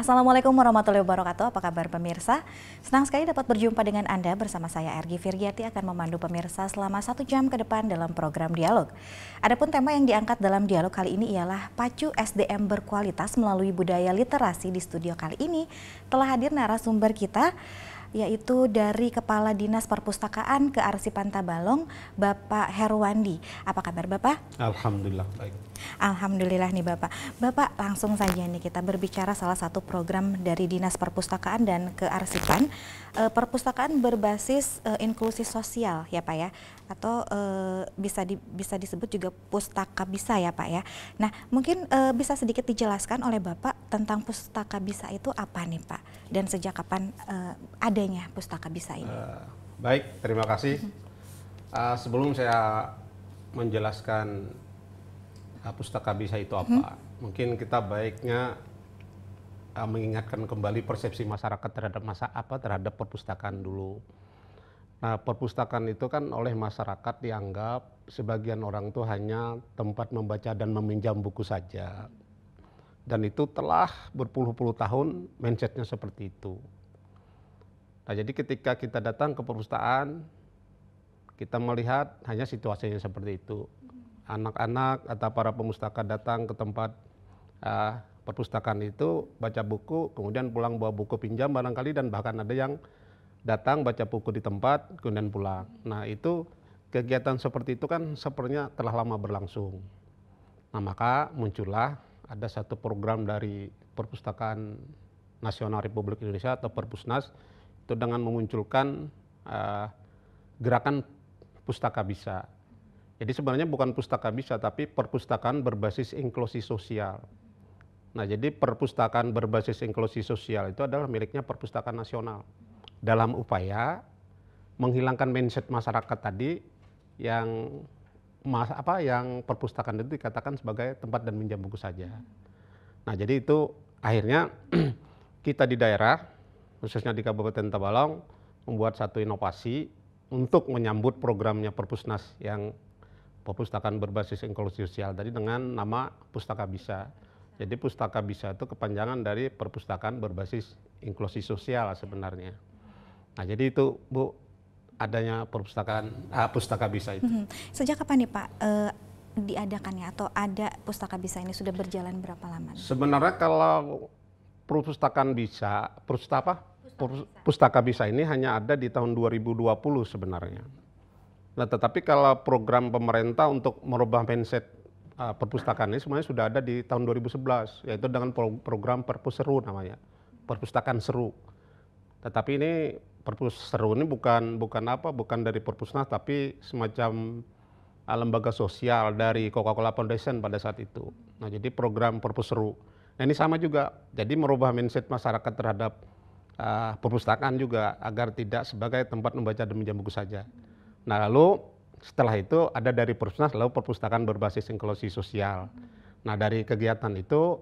Assalamualaikum warahmatullahi wabarakatuh. Apa kabar pemirsa? Senang sekali dapat berjumpa dengan Anda. Bersama saya Ergi Virgiati akan memandu pemirsa selama 1 jam ke depan dalam program dialog. Adapun tema yang diangkat dalam dialog kali ini ialah pacu SDM berkualitas melalui budaya literasi. Di studio kali ini telah hadir narasumber kita, yaitu dari Kepala Dinas Perpustakaan Kearsipan Tabalong, Bapak Herwandi. Apa kabar Bapak? Alhamdulillah baik. Alhamdulillah nih Bapak. Bapak, langsung saja nih kita berbicara salah satu program dari Dinas Perpustakaan dan Kearsipan. Perpustakaan berbasis inklusi sosial ya Pak ya, atau bisa disebut juga pustaka bisa ya Pak ya. Nah mungkin bisa sedikit dijelaskan oleh Bapak tentang pustaka bisa itu apa nih Pak, dan sejak kapan adanya pustaka bisa ini? Baik, terima kasih. Sebelum saya menjelaskan pustaka bisa itu apa, mungkin kita baiknya mengingatkan kembali persepsi masyarakat terhadap perpustakaan dulu. Nah, perpustakaan itu kan oleh masyarakat dianggap sebagian orang tuh hanya tempat membaca dan meminjam buku saja. Dan itu telah berpuluh-puluh tahun mindsetnya seperti itu. Nah, jadi ketika kita datang ke perpustakaan, kita melihat hanya situasinya seperti itu. Anak-anak atau para pemustaka datang ke tempat perpustakaan itu, baca buku, kemudian pulang bawa buku pinjam barangkali, dan bahkan ada yang datang baca buku di tempat, kemudian pulang. Nah, itu kegiatan seperti itu kan sepertinya telah lama berlangsung. Nah, maka muncullah ada satu program dari Perpustakaan Nasional Republik Indonesia atau Perpusnas, itu dengan memunculkan gerakan pustaka bisa. Jadi sebenarnya bukan pustaka bisa, tapi perpustakaan berbasis inklusi sosial. Nah, jadi perpustakaan berbasis inklusi sosial itu adalah miliknya Perpustakaan Nasional, dalam upaya menghilangkan mindset masyarakat tadi yang perpustakaan itu dikatakan sebagai tempat dan minjam buku saja. Nah, jadi itu akhirnya kita di daerah, khususnya di Kabupaten Tabalong, membuat satu inovasi untuk menyambut programnya Perpusnas yang perpustakaan berbasis inklusi sosial tadi dengan nama Pustaka Bisa. Jadi Pustaka Bisa itu kepanjangan dari perpustakaan berbasis inklusi sosial sebenarnya. Nah, jadi itu Bu, adanya Pustaka Bisa itu. Sejak kapan nih Pak diadakannya, atau ada Pustaka Bisa ini sudah berjalan berapa lama? Sebenarnya kalau Pustaka Bisa ini hanya ada di tahun 2020 sebenarnya. Nah, tetapi kalau program pemerintah untuk merubah mindset perpustakaan ini sebenarnya sudah ada di tahun 2011, yaitu dengan program Perpus Seru namanya, Perpustakaan Seru. Tetapi ini Perpus Seru ini bukan dari Perpusnas, tapi semacam lembaga sosial dari Coca-Cola Foundation pada saat itu. Nah, jadi program Perpus Seru. Nah, ini sama juga, jadi merubah mindset masyarakat terhadap perpustakaan juga agar tidak sebagai tempat membaca dan minjam buku saja. Nah, lalu setelah itu ada dari Perpusnas, lalu perpustakaan berbasis inklusi sosial. Nah, dari kegiatan itu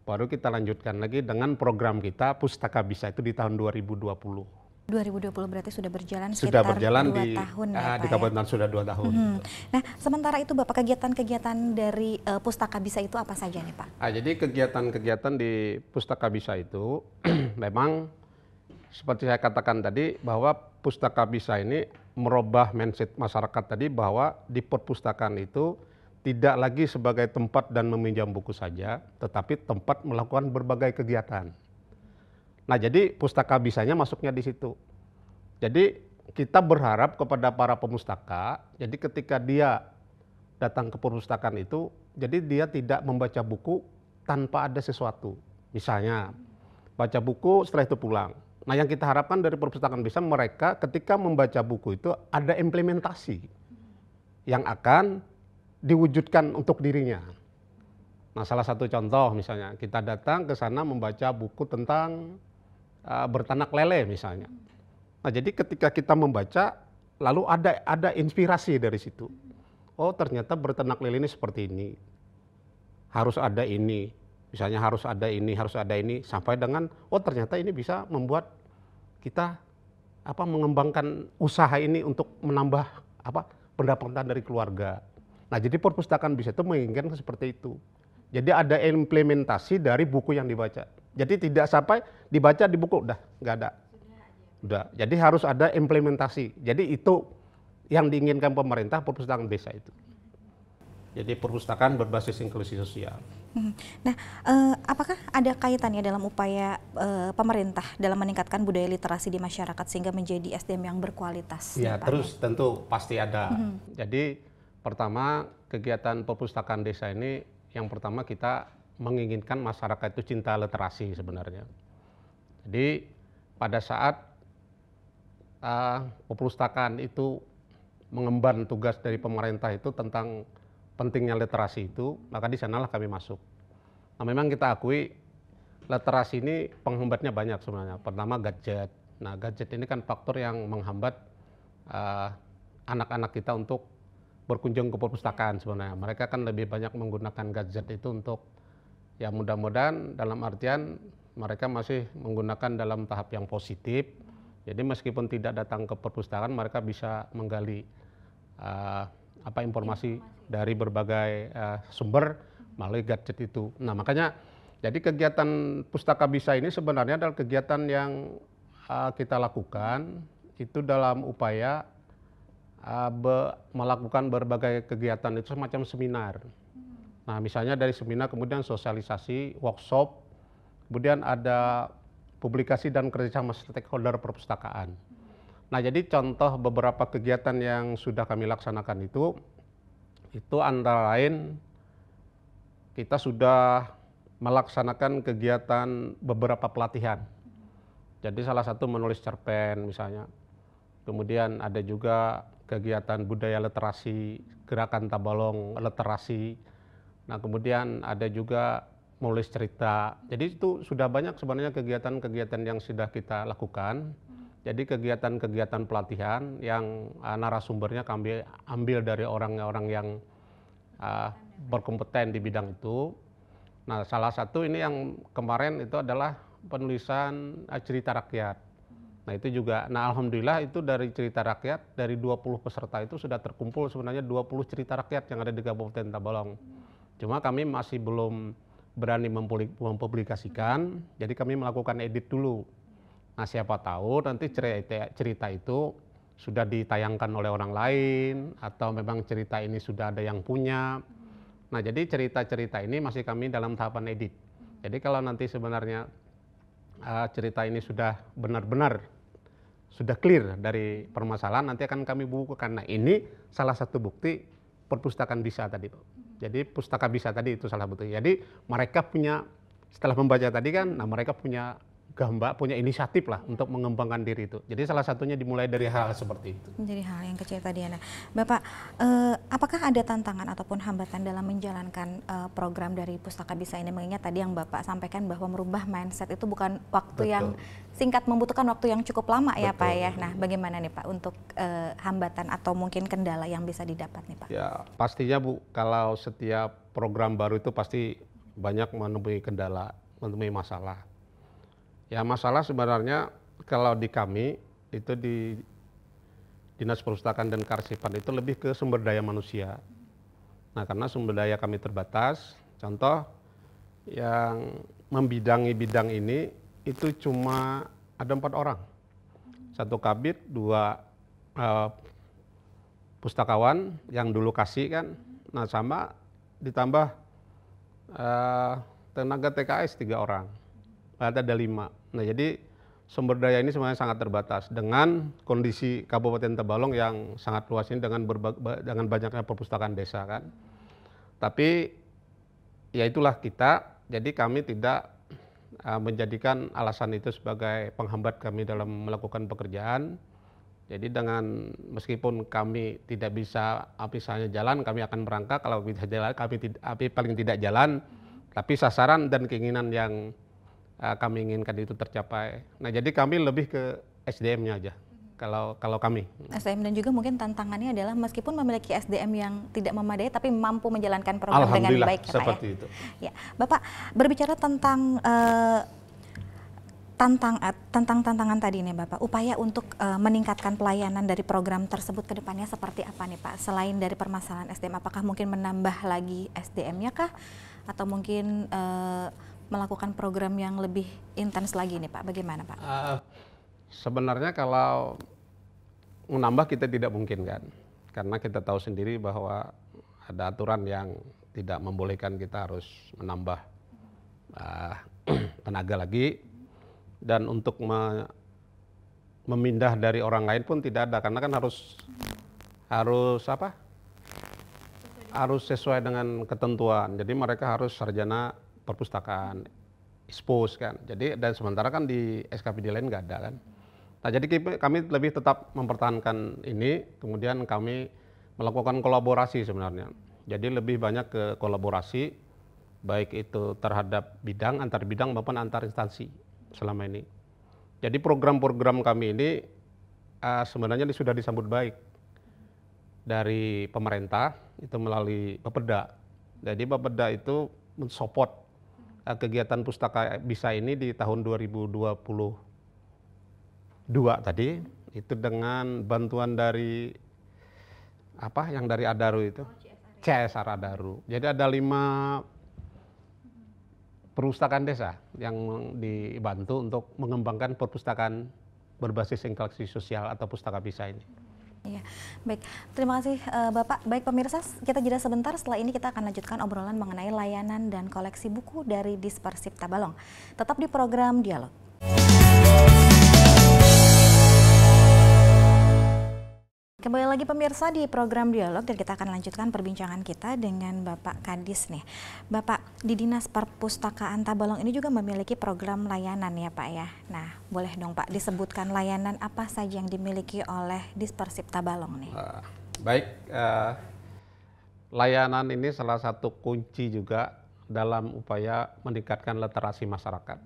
baru kita lanjutkan lagi dengan program kita Pustaka Bisa itu di tahun 2020. 2020 berarti sudah berjalan sudah sekitar berjalan 2 tahun ya Pak di Kabupaten sudah 2 tahun. Nah, sementara itu Bapak, kegiatan-kegiatan dari Pustaka Bisa itu apa saja nih Pak? Jadi kegiatan-kegiatan di Pustaka Bisa itu memang seperti saya katakan tadi, bahwa Pustaka Bisa ini merubah mindset masyarakat tadi, bahwa di perpustakaan itu tidak lagi sebagai tempat dan meminjam buku saja, tetapi tempat melakukan berbagai kegiatan. Nah, jadi Pustaka Bisanya masuknya di situ. Jadi kita berharap kepada para pemustaka, jadi ketika dia datang ke perpustakaan itu, jadi dia tidak membaca buku tanpa ada sesuatu. Misalnya baca buku setelah itu pulang. Nah, yang kita harapkan dari perpustakaan bisa, mereka ketika membaca buku itu ada implementasi yang akan diwujudkan untuk dirinya. Nah, salah satu contoh misalnya, kita datang ke sana membaca buku tentang bertanak lele misalnya. Nah, jadi ketika kita membaca, lalu ada inspirasi dari situ. Oh, ternyata bertanak lele ini seperti ini. Harus ada ini. Misalnya harus ada ini, sampai dengan oh ternyata ini bisa membuat kita mengembangkan usaha ini untuk menambah pendapatan dari keluarga. Nah, jadi perpustakaan bisa itu menginginkan seperti itu. Jadi ada implementasi dari buku yang dibaca. Jadi tidak sampai dibaca di buku udah nggak ada. Udah. Jadi harus ada implementasi. Jadi itu yang diinginkan pemerintah perpustakaan desa itu. Jadi perpustakaan berbasis inklusi sosial. Nah, apakah ada kaitannya dalam upaya pemerintah dalam meningkatkan budaya literasi di masyarakat sehingga menjadi SDM yang berkualitas? Ya, terus tentu pasti ada. Jadi pertama kegiatan perpustakaan desa ini yang pertama kita menginginkan masyarakat itu cinta literasi sebenarnya. Jadi pada saat perpustakaan itu mengemban tugas dari pemerintah itu tentang pentingnya literasi itu, maka di sanalah kami masuk. Nah, memang kita akui literasi ini penghambatnya banyak sebenarnya. Pertama gadget. Nah, gadget ini kan faktor yang menghambat anak-anak kita untuk berkunjung ke perpustakaan sebenarnya. Mereka kan lebih banyak menggunakan gadget itu untuk, ya mudah-mudahan dalam artian mereka masih menggunakan dalam tahap yang positif. Jadi meskipun tidak datang ke perpustakaan, mereka bisa menggali informasi dari berbagai sumber melalui gadget itu. Nah, makanya jadi kegiatan Pustaka Bisa ini sebenarnya adalah kegiatan yang kita lakukan itu dalam upaya melakukan berbagai kegiatan itu semacam seminar. Nah, misalnya dari seminar kemudian sosialisasi, workshop, kemudian ada publikasi dan kerjasama stakeholder perpustakaan. Nah, jadi contoh beberapa kegiatan yang sudah kami laksanakan itu antara lain kita sudah melaksanakan kegiatan beberapa pelatihan. Jadi salah satu menulis cerpen misalnya. Kemudian ada juga kegiatan budaya literasi, gerakan Tabalong literasi. Nah, kemudian ada juga menulis cerita. Jadi itu sudah banyak sebenarnya kegiatan-kegiatan yang sudah kita lakukan. Jadi kegiatan-kegiatan pelatihan yang narasumbernya kami ambil dari orang-orang yang berkompeten di bidang itu. Nah, salah satu ini yang kemarin itu adalah penulisan cerita rakyat. Nah, itu juga, nah alhamdulillah itu dari cerita rakyat, dari 20 peserta itu sudah terkumpul sebenarnya 20 cerita rakyat yang ada di Kabupaten Tabalong. Cuma kami masih belum berani mempublikasikan, jadi kami melakukan edit dulu. Nah, siapa tahu nanti cerita itu sudah ditayangkan oleh orang lain, atau memang cerita ini sudah ada yang punya. Nah, jadi cerita-cerita ini masih kami dalam tahapan edit. Jadi kalau nanti sebenarnya cerita ini sudah benar-benar sudah clear dari permasalahan, nanti akan kami bukukan. Nah, ini salah satu bukti perpustakaan bisa tadi, Pak. Jadi Pustaka Bisa tadi itu salah bukti. Jadi mereka punya, setelah membaca tadi kan, nah mereka punya gambar, punya inisiatif lah untuk mengembangkan diri itu. Jadi salah satunya dimulai dari hal seperti itu. Menjadi hal yang kecil tadi ya. Nah, Bapak, apakah ada tantangan ataupun hambatan dalam menjalankan program dari Pustaka Bisa ini? Mengingat tadi yang Bapak sampaikan bahwa merubah mindset itu bukan waktu yang singkat, membutuhkan waktu yang cukup lama ya Pak ya. Nah, bagaimana nih Pak untuk hambatan atau mungkin kendala yang bisa didapat nih Pak? Ya, pastinya Bu, kalau setiap program baru itu pasti banyak menemui kendala, menemui masalah. Ya, masalah sebenarnya kalau di kami itu di Dinas Perpustakaan dan Kearsipan itu lebih ke sumber daya manusia. Nah, karena sumber daya kami terbatas, contoh yang membidangi bidang ini itu cuma ada 4 orang. 1 kabit, 2 pustakawan yang dulu kasih kan, nah sama ditambah tenaga TKS 3 orang. Ada 5. Nah, jadi sumber daya ini sebenarnya sangat terbatas dengan kondisi Kabupaten Tabalong yang sangat luas ini dengan banyaknya perpustakaan desa kan. Tapi ya itulah kita, jadi kami tidak menjadikan alasan itu sebagai penghambat kami dalam melakukan pekerjaan. Jadi dengan meskipun kami tidak bisa misalnya jalan, kami akan berangkat, kalau bisa jalan kami paling tidak jalan, tapi sasaran dan keinginan yang kami inginkan itu tercapai. Nah, jadi kami lebih ke SDM-nya aja. Kalau kami. SDM dan juga mungkin tantangannya adalah meskipun memiliki SDM yang tidak memadai tapi mampu menjalankan program dengan baik ya Pak seperti ya. Itu. Ya, Bapak berbicara tentang tantangan tadi nih Bapak, upaya untuk meningkatkan pelayanan dari program tersebut ke depannya seperti apa nih Pak? Selain dari permasalahan SDM, apakah mungkin menambah lagi SDM-nya kah? Atau mungkin melakukan program yang lebih intens lagi nih Pak? Bagaimana Pak? Sebenarnya kalau menambah kita tidak mungkin kan, karena kita tahu sendiri bahwa ada aturan yang tidak membolehkan kita harus menambah tenaga lagi, dan untuk memindah dari orang lain pun tidak ada, karena kan harus sesuai dengan ketentuan. Jadi mereka harus sarjana perpustakaan, expose kan. Jadi dan sementara kan di SKPD lain nggak ada kan. Nah jadi kami lebih tetap mempertahankan ini, kemudian kami melakukan kolaborasi sebenarnya. Jadi lebih banyak ke kolaborasi, baik itu terhadap bidang, antar bidang maupun antar instansi selama ini. Jadi program-program kami ini sebenarnya sudah disambut baik dari pemerintah, itu melalui Bapeda. Jadi Bapeda itu mensupport kegiatan Pustaka Bisa ini di tahun 2022 tadi, itu dengan bantuan dari yang dari Adaru itu, CSR Adaru. Jadi ada 5 perpustakaan desa yang dibantu untuk mengembangkan perpustakaan berbasis interaksi sosial atau Pustaka Bisa ini. Iya, baik. Terima kasih Bapak. Baik pemirsa, kita jeda sebentar. Setelah ini kita akan lanjutkan obrolan mengenai layanan dan koleksi buku dari Dispersip Tabalong. Tetap di program Dialog. Kembali lagi pemirsa di program Dialog, dan kita akan lanjutkan perbincangan kita dengan Bapak Kadis nih. Bapak, di Dinas Perpustakaan Tabalong ini juga memiliki program layanan ya Pak ya. Nah, boleh dong Pak disebutkan layanan apa saja yang dimiliki oleh Dispersip Tabalong nih? Baik, layanan ini salah satu kunci juga dalam upaya meningkatkan literasi masyarakat.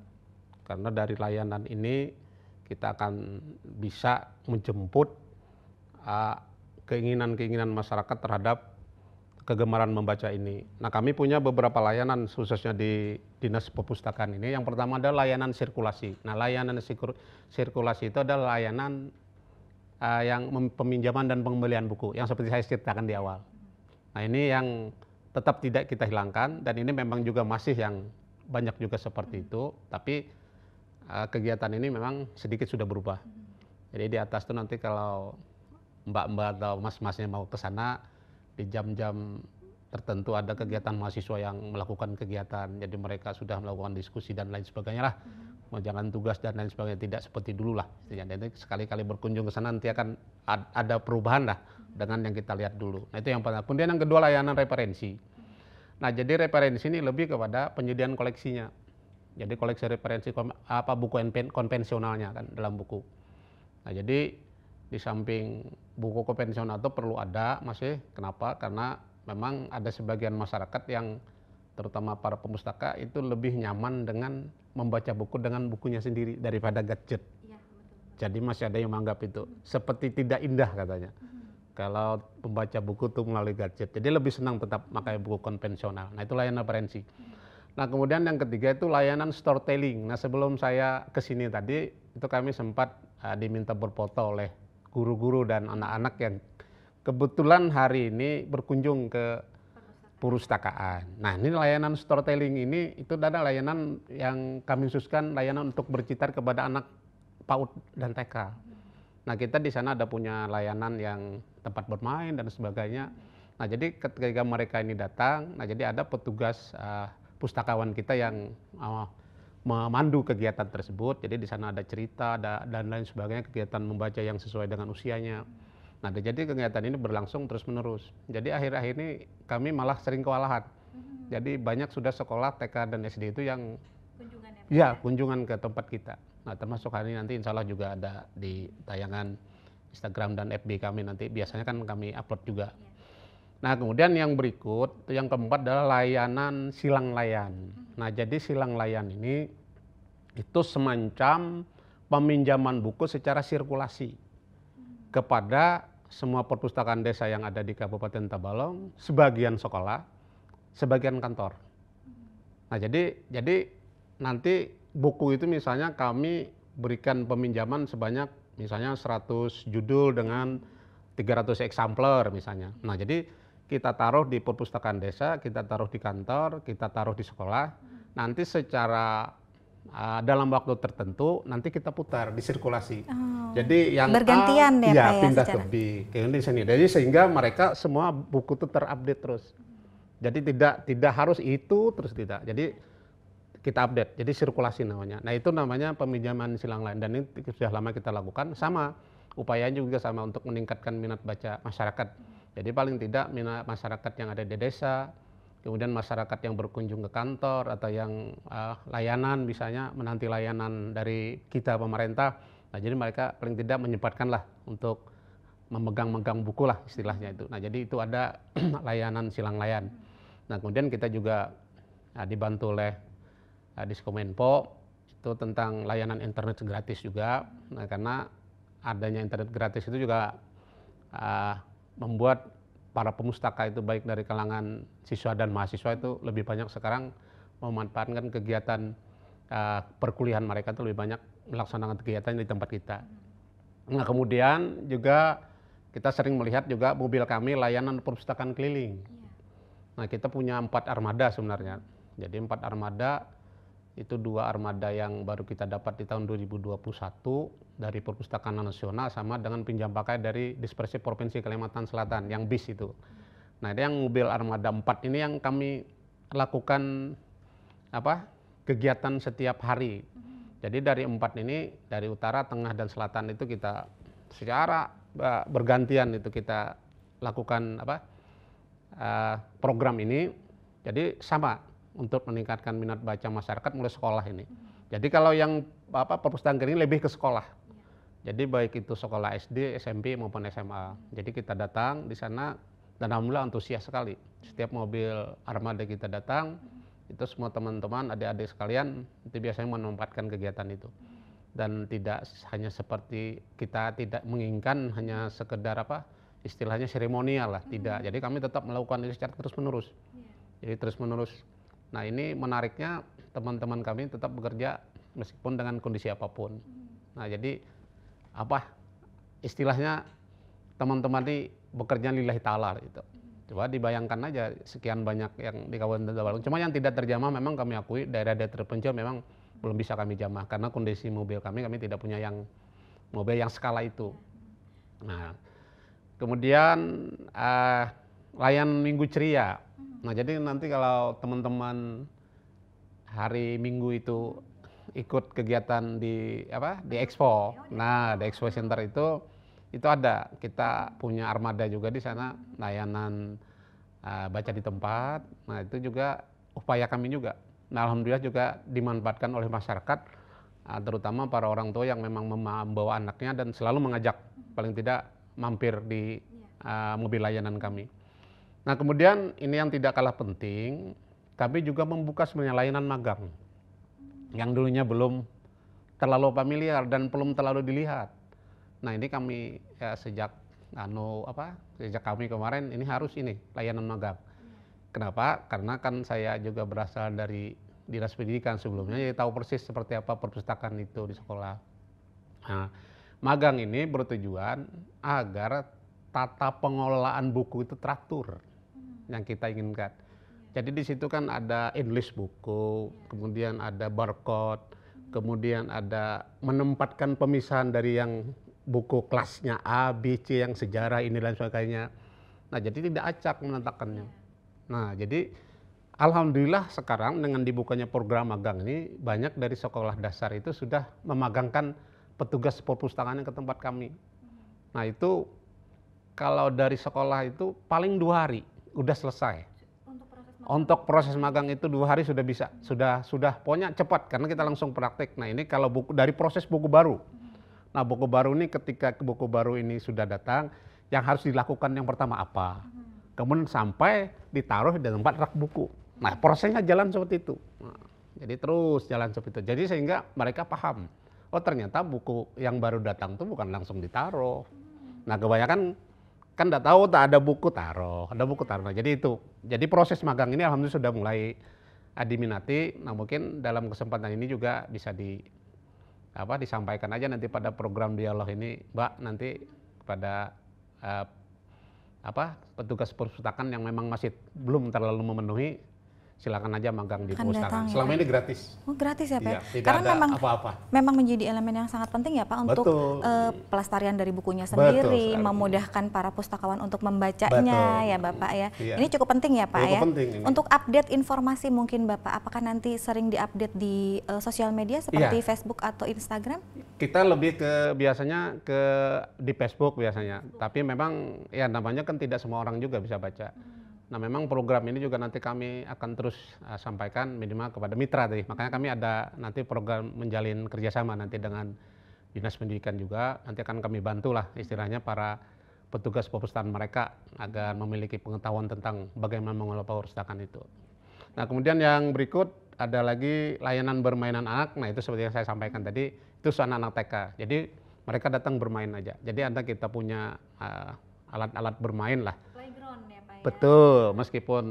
Karena dari layanan ini kita akan bisa menjemput keinginan-keinginan masyarakat terhadap kegemaran membaca ini. Nah, kami punya beberapa layanan khususnya di Dinas Perpustakaan ini. Yang pertama adalah layanan sirkulasi. Nah, layanan sirkulasi itu adalah layanan yang peminjaman dan pembelian buku yang seperti saya ceritakan di awal. Nah, ini yang tetap tidak kita hilangkan, dan ini memang juga masih yang banyak juga seperti itu, tapi kegiatan ini memang sedikit sudah berubah. Jadi di atas itu nanti kalau mbak-mbak atau mas-masnya mau ke sana di jam-jam tertentu ada kegiatan mahasiswa yang melakukan kegiatan, jadi mereka sudah melakukan diskusi dan lain sebagainya lah, menjalankan tugas dan lain sebagainya, tidak seperti dulu lah. Jadi sekali-kali berkunjung ke sana nanti akan ada perubahan lah dengan yang kita lihat dulu. Nah itu yang pertama. Kemudian yang kedua layanan referensi. Nah jadi referensi ini lebih kepada penyediaan koleksinya. Jadi koleksi referensi buku konvensionalnya kan dalam buku. Nah jadi di samping buku konvensional itu perlu ada masih, kenapa? Karena memang ada sebagian masyarakat yang terutama para pemustaka itu lebih nyaman dengan membaca buku dengan bukunya sendiri daripada gadget. Ya, betul. Jadi masih ada yang menganggap itu seperti tidak indah katanya. Kalau membaca buku itu melalui gadget. Jadi lebih senang tetap pakai buku konvensional. Nah itu layanan referensi. Nah kemudian yang ketiga itu layanan storytelling. Nah sebelum saya kesini tadi itu kami sempat diminta berfoto oleh guru-guru dan anak-anak yang kebetulan hari ini berkunjung ke perpustakaan. Nah ini layanan storytelling ini itu adalah layanan yang kami khususkan, layanan untuk bercerita kepada anak PAUD dan TK. Nah kita di sana ada punya layanan yang tempat bermain dan sebagainya. Nah jadi ketika mereka ini datang, nah jadi ada petugas pustakawan kita yang memandu kegiatan tersebut. Jadi di sana ada cerita dan lain sebagainya, kegiatan membaca yang sesuai dengan usianya. Nah jadi kegiatan ini berlangsung terus menerus. Jadi akhir-akhir ini kami malah sering kewalahan. Jadi banyak sudah sekolah TK dan SD itu yang kunjungan ke tempat kita. Nah termasuk hari ini nanti insya Allah juga ada di tayangan Instagram dan FB kami nanti, biasanya kan kami upload juga. Nah kemudian yang berikut, yang keempat adalah layanan silang layan. Nah jadi silang layan ini itu semacam peminjaman buku secara sirkulasi kepada semua perpustakaan desa yang ada di Kabupaten Tabalong, sebagian sekolah, sebagian kantor. Nah jadi nanti buku itu misalnya kami berikan peminjaman sebanyak misalnya 100 judul dengan 300 eksemplar misalnya. Nah jadi kita taruh di perpustakaan desa, kita taruh di kantor, kita taruh di sekolah. nanti secara dalam waktu tertentu nanti kita putar di sirkulasi. Jadi yang bergantian A, ya, Pak, ya, pindah secara... ke B, ke sini. Jadi sehingga mereka semua buku itu terupdate terus. Jadi tidak harus itu terus, tidak. Jadi kita update, jadi sirkulasi namanya. Nah itu namanya peminjaman silang layan, dan ini sudah lama kita lakukan. Sama upayanya juga sama untuk meningkatkan minat baca masyarakat. Jadi paling tidak minat masyarakat yang ada di desa, kemudian masyarakat yang berkunjung ke kantor atau yang layanan, misalnya menanti layanan dari kita pemerintah. Nah jadi mereka paling tidak menyempatkan lah untuk memegang-megang buku lah istilahnya itu. Nah jadi itu ada layanan silang layan. Nah kemudian kita juga dibantu oleh Diskominfo itu tentang layanan internet gratis juga. Nah karena adanya internet gratis itu juga membuat para pemustaka itu baik dari kalangan siswa dan mahasiswa itu lebih banyak sekarang memanfaatkan kegiatan perkuliahan mereka, itu lebih banyak melaksanakan kegiatan di tempat kita. Nah kemudian juga kita sering melihat juga mobil kami layanan perpustakaan keliling. Nah kita punya 4 armada sebenarnya. Jadi 4 armada itu 2 armada yang baru kita dapat di tahun 2021 dari Perpustakaan Nasional, sama dengan pinjam pakai dari Dispersif Provinsi Kalimantan Selatan yang bis itu. Nah ini yang mobil armada 4 ini yang kami lakukan kegiatan setiap hari. Jadi dari 4 ini, dari utara, tengah, dan selatan itu kita secara bergantian itu kita lakukan program ini. Jadi sama untuk meningkatkan minat baca masyarakat mulai sekolah ini. Jadi kalau yang perpustakaan ini lebih ke sekolah. Jadi baik itu sekolah SD, SMP maupun SMA. Jadi kita datang di sana dan alhamdulillah antusias sekali. Setiap mobil armada kita datang, itu semua teman-teman, adik-adik sekalian itu biasanya menempatkan kegiatan itu. Dan tidak hanya seperti kita tidak menginginkan hanya sekedar istilahnya seremonial lah, tidak. Jadi kami tetap melakukan ini secara terus-menerus. Jadi terus-menerus. Nah ini menariknya teman-teman kami tetap bekerja meskipun dengan kondisi apapun. Nah jadi istilahnya teman-teman ini bekerja lillahi ta'ala gitu. Coba dibayangkan aja sekian banyak yang di Kabupaten Tabalong. Cuma yang tidak terjamah memang kami akui daerah-daerah terpencil memang belum bisa kami jamah karena kondisi mobil kami tidak punya yang mobil yang skala itu. Nah kemudian layanan Minggu Ceria. Nah jadi nanti kalau teman-teman hari Minggu itu ikut kegiatan di Expo, nah di Expo Center itu ada, kita punya armada juga di sana, layanan baca di tempat. Nah itu juga upaya kami juga. Nah alhamdulillah juga dimanfaatkan oleh masyarakat, terutama para orang tua yang memang membawa anaknya dan selalu mengajak paling tidak mampir di mobil layanan kami. Nah kemudian ini yang tidak kalah penting, tapi juga membuka sebenarnya layanan magang yang dulunya belum terlalu familiar dan belum terlalu dilihat. Nah ini kami sejak kami kemarin ini harus layanan magang. Kenapa? Karena kan saya juga berasal dari dinas pendidikan sebelumnya, jadi tahu persis seperti apa perpustakaan itu di sekolah. Nah, magang ini bertujuan agar tata pengelolaan buku itu teratur yang kita inginkan. Jadi di situ kan ada inlist buku, kemudian ada barcode, kemudian ada menempatkan pemisahan dari yang buku kelasnya A, B, C yang sejarah ini dan sebagainya. Nah jadi tidak acak menatakannya. Nah jadi alhamdulillah sekarang dengan dibukanya program magang ini banyak dari sekolah dasar itu sudah memagangkan petugas perpustakaan ke tempat kami. Nah itu kalau dari sekolah itu paling 2 hari udah selesai. Untuk proses magang itu 2 hari sudah bisa, sudah pokoknya cepat karena kita langsung praktek. Nah ini kalau dari proses buku baru. Nah buku baru ini ketika buku baru ini sudah datang, yang harus dilakukan yang pertama apa? Kemudian sampai ditaruh di tempat rak buku. Nah prosesnya jalan seperti itu. Nah, jadi terus jalan seperti itu. Jadi sehingga mereka paham, oh ternyata buku yang baru datang itu bukan langsung ditaruh. Nah kebanyakan kan tidak tahu tak ada buku taruh, Nah, jadi itu. Jadi proses magang ini alhamdulillah sudah mulai diminati. Nah mungkin dalam kesempatan ini juga bisa disampaikan aja nanti pada program dialog ini, Mbak, nanti pada petugas perpustakaan yang memang masih belum terlalu memenuhi, silakan aja magang di Akan perpustakaan. datang ya, Selama Pak? ini gratis. Oh, gratis ya, Pak? Iya, tidak Karena ada memang apa-apa. memang menjadi elemen yang sangat penting ya, Pak, untuk Betul. pelestarian dari bukunya Betul sendiri, sekali. memudahkan para pustakawan untuk membacanya. Betul. Ya, Bapak ya. Iya. Ini cukup penting ya, Pak Cukup ya. penting ini. Untuk update informasi mungkin Bapak, apakah nanti sering diupdate di sosial media seperti Iya. Facebook atau Instagram? Kita lebih ke biasanya di Facebook biasanya. Tapi memang ya namanya kan tidak semua orang juga bisa baca. Nah, memang program ini juga nanti kami akan terus sampaikan minimal kepada mitra tadi. Makanya kami ada nanti program menjalin kerjasama nanti dengan Dinas Pendidikan juga. Nanti akan kami bantu lah istilahnya para petugas perpustakaan mereka agar memiliki pengetahuan tentang bagaimana mengelola perpustakaan itu. Nah, kemudian yang berikut ada lagi layanan bermainan anak. Nah, itu seperti yang saya sampaikan tadi, itu anak-anak TK. Jadi mereka datang bermain aja. Jadi ada kita punya alat-alat bermain lah. Playground ya, Pak ya. Betul, meskipun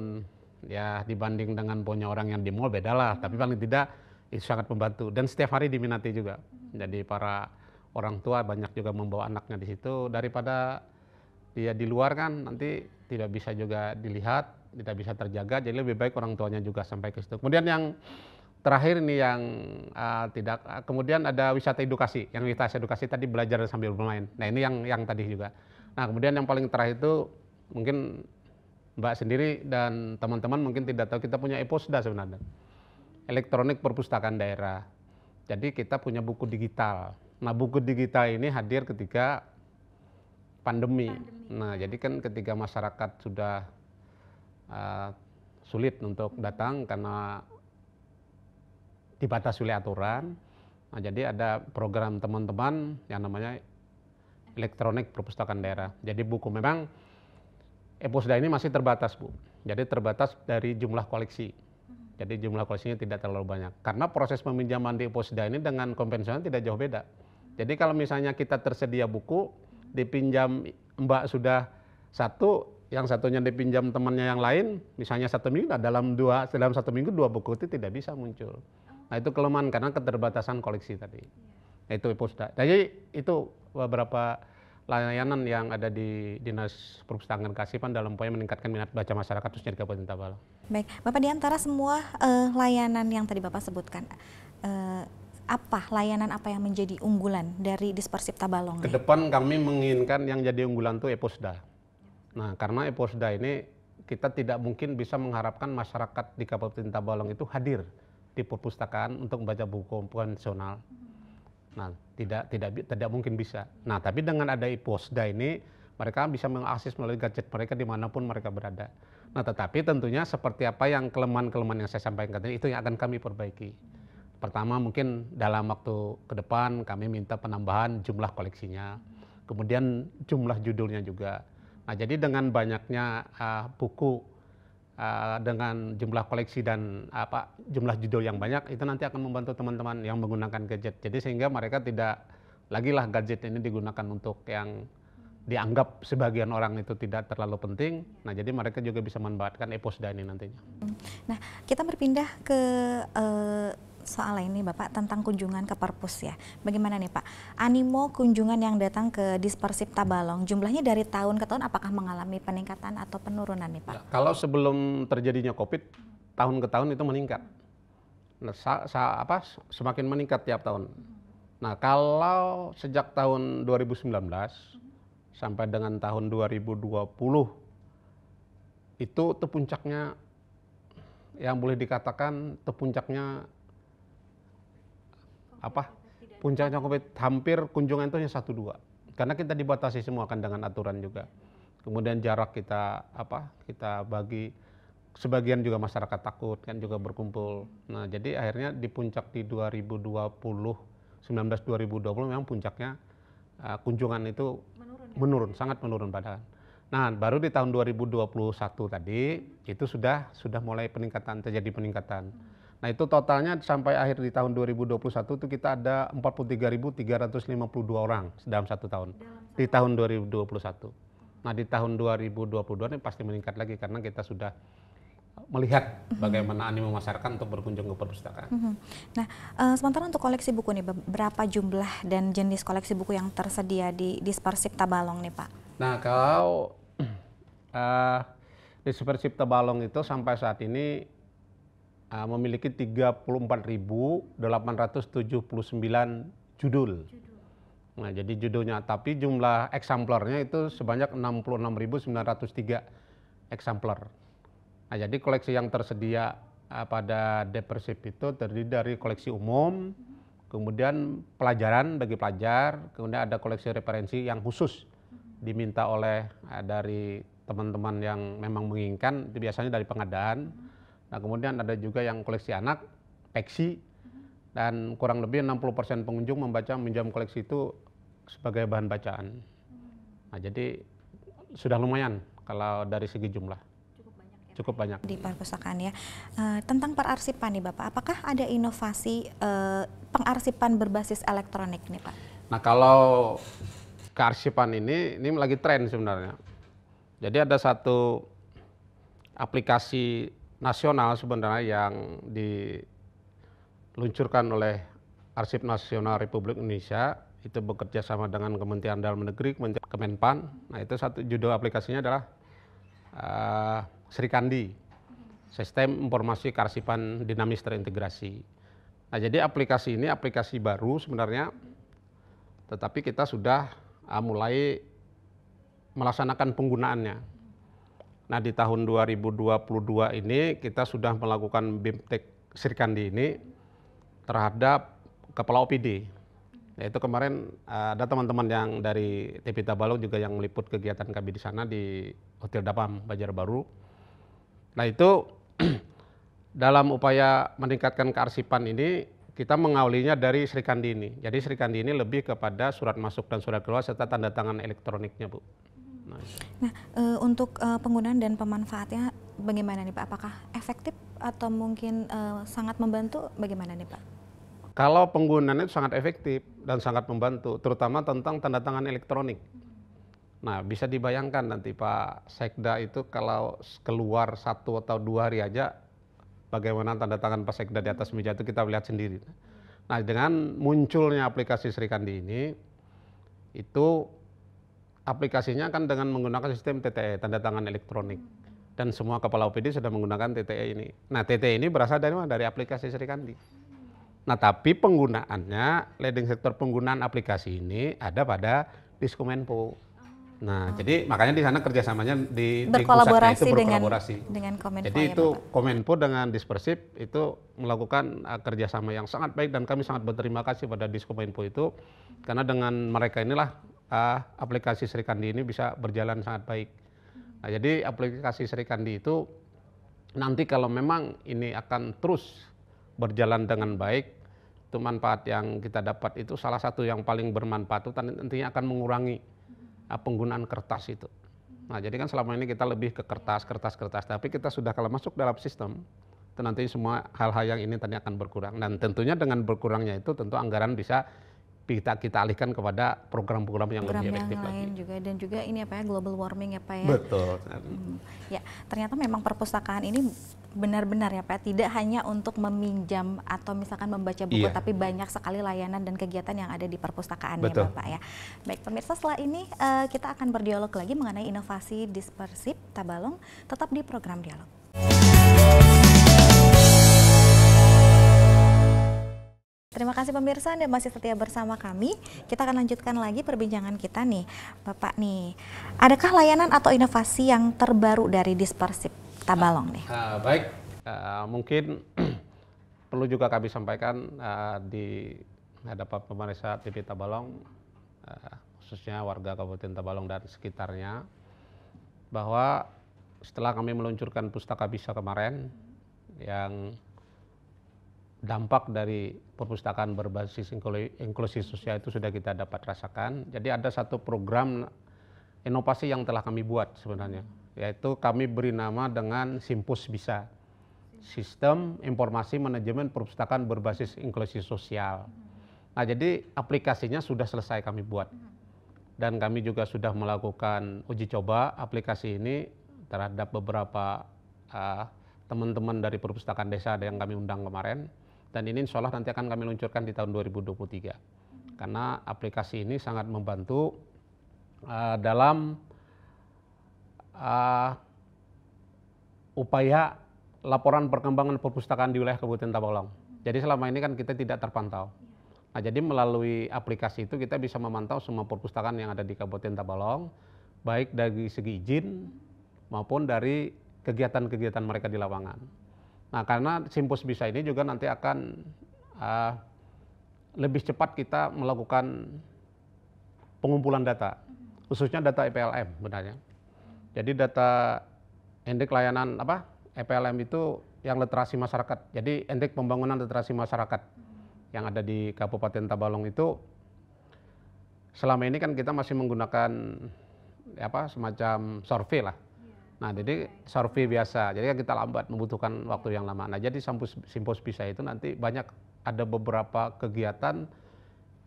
ya dibanding dengan punya orang yang di mall beda lah, tapi paling tidak itu sangat membantu dan setiap hari diminati juga. Jadi para orang tua banyak juga membawa anaknya di situ, daripada dia di luar kan nanti tidak bisa juga dilihat, tidak bisa terjaga, jadi lebih baik orang tuanya juga sampai ke situ. Kemudian yang terakhir ini yang kemudian ada wisata edukasi. Yang wisata edukasi tadi belajar sambil bermain. Nah, ini yang tadi juga. Nah, kemudian yang paling terakhir itu mungkin Mbak sendiri dan teman-teman mungkin tidak tahu, kita punya e-posda sebenarnya. Elektronik Perpustakaan Daerah. Jadi kita punya buku digital. Nah, buku digital ini hadir ketika pandemi. Nah, jadi kan ketika masyarakat sudah sulit untuk datang karena dibatasi oleh aturan. Nah, jadi ada program teman-teman yang namanya Elektronik Perpustakaan Daerah. Jadi buku memang e-posda ini masih terbatas, Bu. Jadi terbatas dari jumlah koleksi. Jadi jumlah koleksinya tidak terlalu banyak. Karena proses peminjaman di e-posda ini dengan konvensional tidak jauh beda. Jadi kalau misalnya kita tersedia buku, dipinjam Mbak sudah satu, yang satunya dipinjam temannya yang lain, misalnya 1 minggu, nah dalam 1 minggu 2 buku itu tidak bisa muncul. Nah, itu kelemahan karena keterbatasan koleksi tadi. Itu e-posda. Jadi itu beberapa layanan yang ada di Dinas Perpustakaan Kasipan dalam upaya meningkatkan minat baca masyarakat khususnya di Kabupaten Tabalong. Baik, Bapak, di antara semua layanan yang tadi Bapak sebutkan, layanan apa yang menjadi unggulan dari Dispersip Tabalong? Ke depan kami menginginkan yang jadi unggulan itu e-posda. Nah, karena e-posda ini kita tidak mungkin bisa mengharapkan masyarakat di Kabupaten Tabalong itu hadir di perpustakaan untuk membaca buku konvensional. Nah, tidak mungkin bisa. Nah, tapi dengan ada e-posda ini, mereka bisa mengakses melalui gadget mereka dimanapun mereka berada. Nah, tetapi tentunya seperti apa yang kelemahan-kelemahan yang saya sampaikan tadi, itu yang akan kami perbaiki. Pertama, mungkin dalam waktu ke depan kami minta penambahan jumlah koleksinya, kemudian jumlah judulnya juga. Nah, jadi dengan banyaknya buku dengan jumlah koleksi dan jumlah judul yang banyak, itu nanti akan membantu teman-teman yang menggunakan gadget. Jadi sehingga mereka tidak lagi lah gadget ini digunakan untuk yang dianggap sebagian orang itu tidak terlalu penting. Nah, jadi mereka juga bisa memanfaatkan e-posda ini nantinya. Nah, kita berpindah ke soal ini Bapak, tentang kunjungan ke Perpus ya. Bagaimana nih Pak, animo kunjungan yang datang ke Dispersip Tabalong, jumlahnya dari tahun ke tahun apakah mengalami peningkatan atau penurunan nih Pak? Ya, kalau sebelum terjadinya COVID, tahun ke tahun itu meningkat. Nah, semakin meningkat tiap tahun. Nah, kalau sejak tahun 2019 sampai dengan tahun 2020 itu puncaknya, yang boleh dikatakan puncaknya puncaknya COVID, hampir kunjungan itu hanya 1-2 karena kita dibatasi semua kan dengan aturan juga. Kemudian jarak kita bagi, sebagian juga masyarakat takut kan juga berkumpul. Nah, jadi akhirnya di puncak di 2020 memang puncaknya kunjungan itu menurun, sangat menurun padahal. Nah, baru di tahun 2021 tadi itu sudah mulai terjadi peningkatan. Nah, itu totalnya sampai akhir di tahun 2021 itu kita ada 43.352 orang dalam 1 tahun. Di tahun 2021. Nah, di tahun 2022 ini pasti meningkat lagi karena kita sudah melihat bagaimana animo masyarakat untuk berkunjung ke perpustakaan. Nah, sementara untuk koleksi buku nih, berapa jumlah dan jenis koleksi buku yang tersedia di Dispersip Tabalong nih Pak? Nah, kalau Dispersip Tabalong itu sampai saat ini memiliki 34.879 judul. Nah, jadi judulnya, tapi jumlah eksemplarnya itu sebanyak 66.903 eksemplar. Nah, jadi koleksi yang tersedia pada Depersip itu terdiri dari koleksi umum, kemudian pelajaran bagi pelajar, kemudian ada koleksi referensi yang khusus diminta oleh dari teman-teman yang memang menginginkan, itu biasanya dari pengadaan. Nah, kemudian ada juga yang koleksi anak, peksi, dan kurang lebih 60% pengunjung minjam koleksi itu sebagai bahan bacaan. Nah, jadi sudah lumayan kalau dari segi jumlah. Cukup banyak di perpustakaan ya. Tentang perarsipan nih Bapak, apakah ada inovasi pengarsipan berbasis elektronik nih Pak? Nah, kalau kearsipan ini lagi tren sebenarnya. Jadi ada satu aplikasi nasional sebenarnya yang diluncurkan oleh Arsip Nasional Republik Indonesia, itu bekerja sama dengan Kementerian Dalam Negeri, Kemenpan. Nah, itu satu judul aplikasinya adalah Srikandi, Sistem Informasi Kearsipan Dinamis Terintegrasi. Nah, jadi aplikasi ini aplikasi baru sebenarnya, tetapi kita sudah mulai melaksanakan penggunaannya. Nah, di tahun 2022 ini kita sudah melakukan BIMTEK Srikandi ini terhadap kepala OPD. Yaitu kemarin ada teman-teman yang dari TP Tabalong juga yang meliput kegiatan kami di sana di Hotel Dapam Banjarbaru. Nah, itu dalam upaya meningkatkan kearsipan ini kita mengawalinya dari Srikandi ini. Jadi Srikandi ini lebih kepada surat masuk dan surat keluar serta tanda tangan elektroniknya, Bu. Nah, untuk penggunaan dan pemanfaatnya bagaimana nih Pak? Apakah efektif atau mungkin sangat membantu? Bagaimana nih Pak? Kalau penggunaannya itu sangat efektif dan sangat membantu, terutama tentang tanda tangan elektronik. Nah, bisa dibayangkan nanti Pak Sekda itu kalau keluar 1 atau 2 hari aja, bagaimana tanda tangan Pak Sekda di atas meja itu kita lihat sendiri. Nah, dengan munculnya aplikasi Srikandi ini, itu aplikasinya kan dengan menggunakan sistem TTE, tanda tangan elektronik. Dan semua kepala OPD sudah menggunakan TTE ini. Nah, TTE ini berasal dari mana? Dari aplikasi Srikandi. Nah, tapi penggunaannya, leading sektor penggunaan aplikasi ini ada pada Diskominfo. Nah, jadi makanya di sana kerjasamanya di berkolaborasi itu berkolaborasi. dengan Kominfo. Jadi ya, itu Bapak? Kominfo dengan Dispersip itu melakukan kerjasama yang sangat baik dan kami sangat berterima kasih pada Diskominfo itu karena dengan mereka inilah aplikasi Srikandi ini bisa berjalan sangat baik. Nah, jadi aplikasi Srikandi itu nanti kalau memang ini akan terus berjalan dengan baik, itu manfaat yang kita dapat itu salah satu yang paling bermanfaat itu nantinya akan mengurangi penggunaan kertas itu. Nah, jadi kan selama ini kita lebih ke kertas, tapi kita sudah kalau masuk dalam sistem, itu nanti semua hal-hal yang ini tadi akan berkurang. Dan tentunya dengan berkurangnya itu tentu anggaran bisa kita alihkan kepada program-program yang lebih efektif lagi. Juga dan juga ini apa ya, global warming ya Pak ya. Betul. Ya, ternyata memang perpustakaan ini benar-benar ya Pak, tidak hanya untuk meminjam atau misalkan membaca buku, tapi banyak sekali layanan dan kegiatan yang ada di perpustakaan ya Bapak ya. Baik pemirsa, setelah ini kita akan berdialog lagi mengenai inovasi Dispersip Tabalong, tetap di program Dialog. Terima kasih pemirsa, Anda masih setia bersama kami. Kita akan lanjutkan lagi perbincangan kita nih. Bapak nih, adakah layanan atau inovasi yang terbaru dari Dispersip Tabalong nih? Baik, mungkin perlu juga kami sampaikan di hadapan pemirsa TV Tabalong, khususnya warga Kabupaten Tabalong dan sekitarnya, bahwa setelah kami meluncurkan Pustaka Bisa kemarin, yang dampak dari perpustakaan berbasis inklusi sosial itu sudah kita dapat rasakan. Jadi ada satu program inovasi yang telah kami buat sebenarnya, yaitu kami beri nama dengan Simpus Bisa, Sistem Informasi Manajemen Perpustakaan Berbasis Inklusi Sosial. Nah, jadi aplikasinya sudah selesai kami buat. Dan kami juga sudah melakukan uji coba aplikasi ini terhadap beberapa teman-teman dari perpustakaan desa yang kami undang kemarin. Dan ini insya Allah nanti akan kami luncurkan di tahun 2023. Karena aplikasi ini sangat membantu dalam upaya laporan perkembangan perpustakaan di wilayah Kabupaten Tabalong. Jadi selama ini kan kita tidak terpantau. Nah, jadi melalui aplikasi itu kita bisa memantau semua perpustakaan yang ada di Kabupaten Tabalong, baik dari segi izin maupun dari kegiatan-kegiatan mereka di lapangan. Nah, karena Simpus Bisa ini juga nanti akan lebih cepat kita melakukan pengumpulan data, khususnya data EPLM benarnya. Jadi data indeks layanan EPLM itu yang literasi masyarakat. Jadi indeks pembangunan literasi masyarakat yang ada di Kabupaten Tabalong itu selama ini kan kita masih menggunakan semacam survei lah. Nah, jadi survei biasa. Jadi kan kita lambat, membutuhkan waktu yang lama. Nah, jadi Simpus Bisa itu nanti ada beberapa kegiatan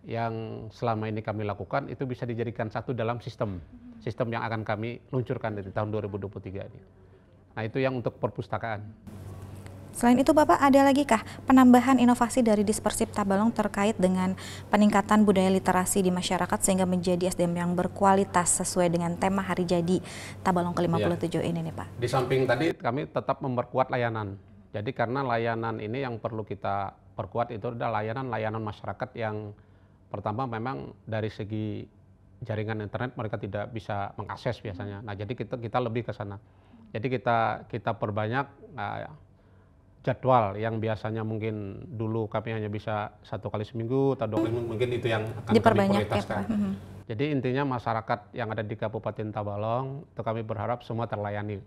yang selama ini kami lakukan itu bisa dijadikan satu dalam sistem yang akan kami luncurkan di tahun 2023 ini. Nah, itu yang untuk perpustakaan. Selain itu Bapak, ada lagi kah penambahan inovasi dari Dispersip Tabalong terkait dengan peningkatan budaya literasi di masyarakat sehingga menjadi SDM yang berkualitas sesuai dengan tema Hari Jadi Tabalong ke-57 ini nih Pak? Di samping tadi kami tetap memperkuat layanan. Jadi karena layanan ini yang perlu kita perkuat itu adalah layanan masyarakat yang pertama memang dari segi jaringan internet mereka tidak bisa mengakses biasanya. Nah, jadi kita lebih ke sana. Jadi kita perbanyak jadwal yang biasanya mungkin dulu kami hanya bisa 1 kali seminggu atau 2 kali seminggu, mungkin itu yang akan kami prioritaskan. Jadi intinya masyarakat yang ada di Kabupaten Tabalong itu kami berharap semua terlayani.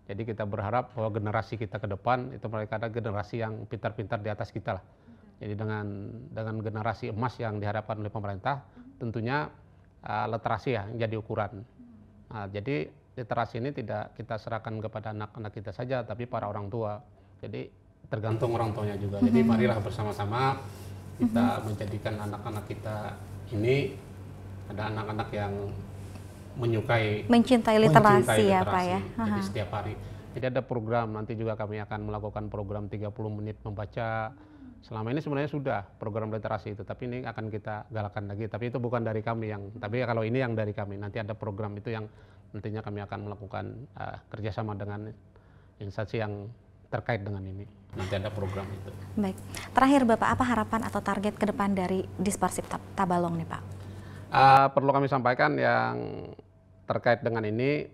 Jadi kita berharap bahwa generasi kita ke depan itu mereka ada generasi yang pintar-pintar di atas kita lah. Jadi dengan generasi emas yang diharapkan oleh pemerintah, tentunya literasi ya yang jadi ukuran. Nah, jadi literasi ini tidak kita serahkan kepada anak-anak kita saja, tapi para orang tua. Jadi tergantung orang tuanya juga. Jadi marilah bersama-sama kita menjadikan anak-anak kita ini ada anak-anak yang mencintai literasi ya Pak ya. Jadi setiap hari. Jadi ada program, nanti juga kami akan melakukan program 30 menit membaca. Selama ini sebenarnya sudah program literasi itu, tapi ini akan kita galakkan lagi. Tapi itu bukan dari kami tapi kalau ini yang dari kami. Nanti ada program itu yang nantinya kami akan melakukan kerjasama dengan instansi yang terkait dengan ini. Nanti ada program itu. Baik. Terakhir Bapak, apa harapan atau target ke depan dari Dispersip Tabalong nih Pak? Perlu kami sampaikan yang terkait dengan ini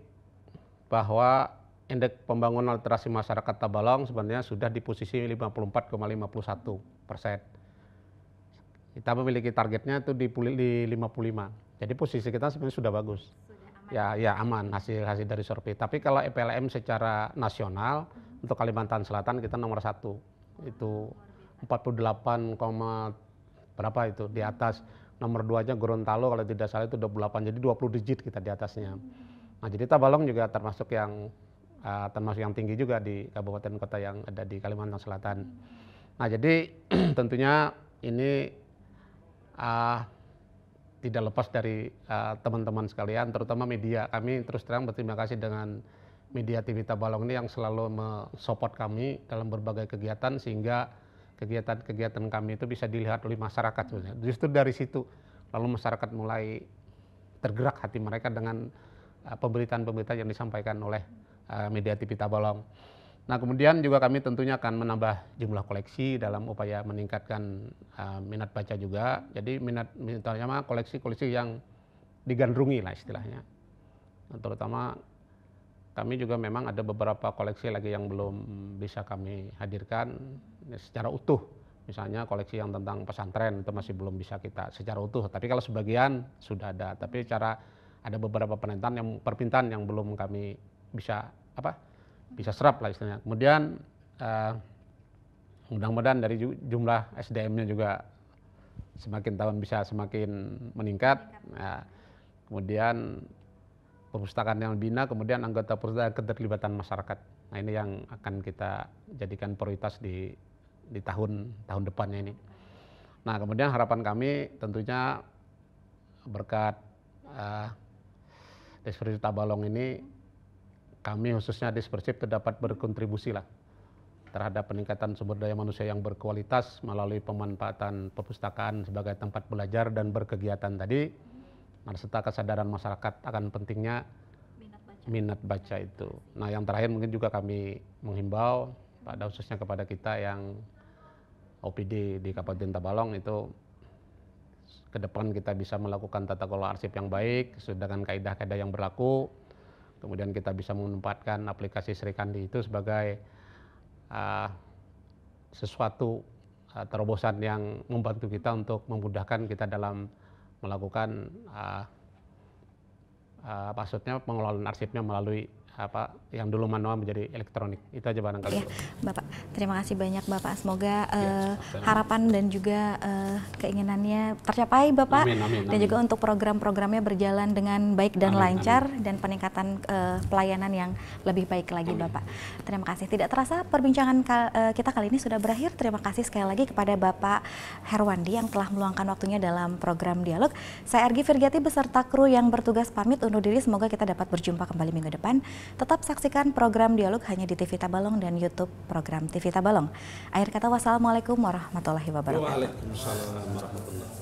bahwa indeks pembangunan literasi masyarakat Tabalong sebenarnya sudah di posisi 54,51%. Kita memiliki targetnya itu di 55. Jadi posisi kita sebenarnya sudah bagus. Ya aman hasil dari survei. Tapi kalau EPLM secara nasional untuk Kalimantan Selatan kita nomor 1. Itu 48, berapa itu di atas. Nomor 2-nya Gorontalo kalau tidak salah itu 28. Jadi 20 digit kita di atasnya. Nah, jadi Tabalong juga termasuk yang tinggi juga di kabupaten kota yang ada di Kalimantan Selatan. Nah, jadi tentunya ini tidak lepas dari teman-teman sekalian, terutama media. Kami terus terang berterima kasih dengan media TV Tabalong ini yang selalu mensupport kami dalam berbagai kegiatan sehingga kegiatan-kegiatan kami itu bisa dilihat oleh masyarakat sebenarnya. Justru dari situ lalu masyarakat mulai tergerak hati mereka dengan pemberitaan-pemberitaan yang disampaikan oleh media TV Tabalong. Nah, kemudian juga kami tentunya akan menambah jumlah koleksi dalam upaya meningkatkan minat baca juga. Jadi minatnya koleksi-koleksi yang digandrungi lah istilahnya. Nah, terutama kami juga memang ada beberapa koleksi lagi yang belum bisa kami hadirkan secara utuh. Misalnya koleksi yang tentang pesantren itu masih belum bisa kita secara utuh. Tapi kalau sebagian sudah ada. Tapi ada beberapa perpintaan yang belum kami bisa serap lah istilahnya. Kemudian mudah-mudahan dari jumlah SDM-nya juga semakin tahun bisa semakin meningkat. Nah, kemudian perpustakaan yang dibina, kemudian anggota perpustakaan keterlibatan masyarakat. Nah, ini yang akan kita jadikan prioritas di tahun depannya ini. Nah, kemudian harapan kami tentunya berkat Dispersip Tabalong ini, kami khususnya Dispersip dapat berkontribusi lah terhadap peningkatan sumber daya manusia yang berkualitas melalui pemanfaatan perpustakaan sebagai tempat belajar dan berkegiatan tadi, serta kesadaran masyarakat akan pentingnya minat baca itu. Nah, yang terakhir mungkin juga kami menghimbau pada khususnya kepada kita yang OPD di Kabupaten Tabalong itu ke depan kita bisa melakukan tata kelola arsip yang baik sesuai dengan kaidah-kaidah yang berlaku. Kemudian kita bisa menempatkan aplikasi Srikandi itu sebagai sesuatu terobosan yang membantu kita untuk memudahkan kita dalam melakukan maksudnya pengelolaan arsipnya melalui yang dulu manual menjadi elektronik. Itu aja barangkali. Ya, Bapak, terima kasih banyak Bapak. Semoga harapan dan juga keinginannya tercapai Bapak. Amin. Dan juga untuk program-programnya berjalan dengan baik dan lancar dan peningkatan pelayanan yang lebih baik lagi Bapak. Terima kasih. Tidak terasa perbincangan kita kali ini sudah berakhir. Terima kasih sekali lagi kepada Bapak Herwandi yang telah meluangkan waktunya dalam program Dialog. Saya Ergi Virgiati beserta kru yang bertugas pamit undur diri. Semoga kita dapat berjumpa kembali minggu depan. Tetap saksikan program Dialog hanya di TV Tabalong dan YouTube program TV Tabalong. Akhir kata, wassalamualaikum warahmatullahi wabarakatuh. Waalaikumsalam warahmatullahi wabarakatuh.